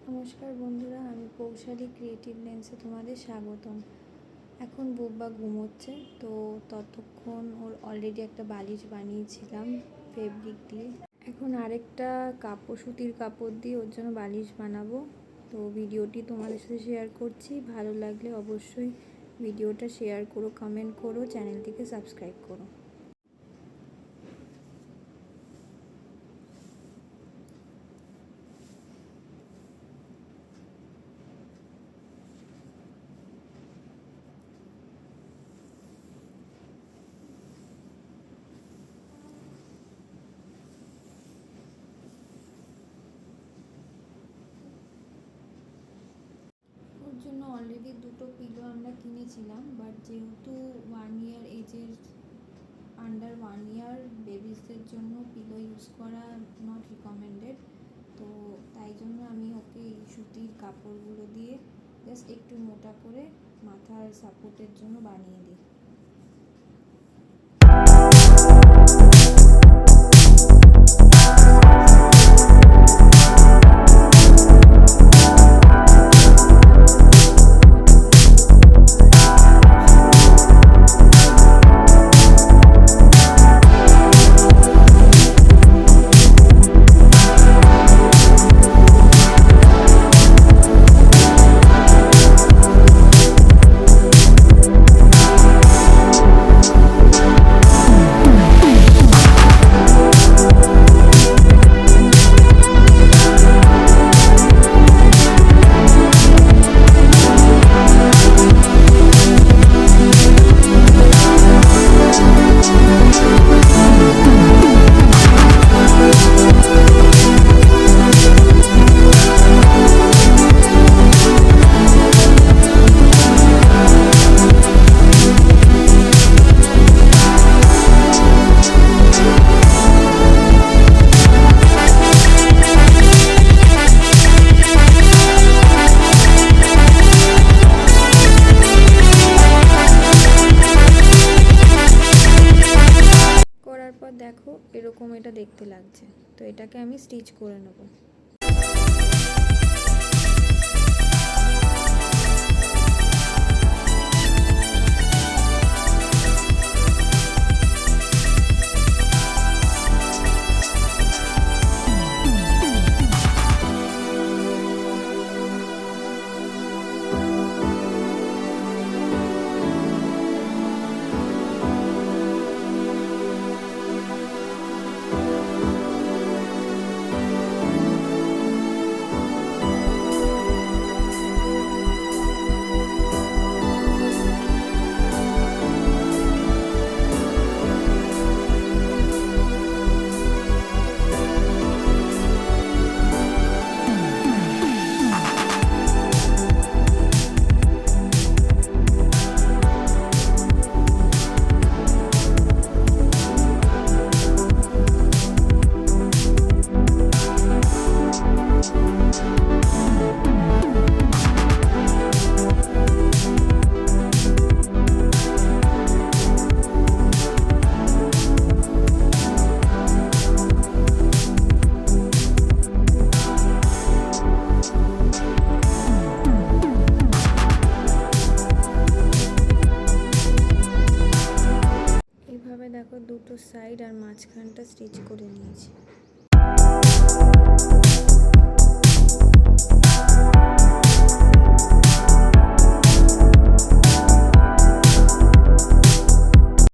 নমস্কার বন্ধুরা, আমি পৌশালী ক্রিয়েটিভ লেন্সে তোমাদের স্বাগতম। এখন বুব্বা ঘুমোচ্ছে, তো ততক্ষণ ওর অলরেডি একটা বালিশ বানিয়েছিলাম ফেব্রিক দিয়ে। এখন আরেকটা কাপড়, সুতির কাপড় দিয়ে ওর জন্য বালিশ বানাবো। তো ভিডিওটি তোমাদের সাথে শেয়ার করছি। ভালো লাগলে অবশ্যই ভিডিওটা শেয়ার করো, কমেন্ট করো, চ্যানেলটিকে সাবস্ক্রাইব করো। ওর জন্য অলরেডি দুটো পিলো আমরা কিনেছিলাম, বাট যেহেতু 1 ইয়ার এজের আন্ডার 1 ইয়ার বেবিসদের জন্য পিলো ইউজ করা নট রিকমেন্ডেড, তো তাই জন্য আমি ওকে এই সুতির কাপড়গুলো দিয়ে জাস্ট একটু মোটা করে মাথার সাপোর্টের জন্য বানিয়ে দিই। তারপর দেখো এরকম এটা দেখতে লাগছে, তো এটাকে আমি স্টিচ করে নেব। দেখো দুটো সাইড আর মাঝখানটা স্টিচ করে নিয়েছি।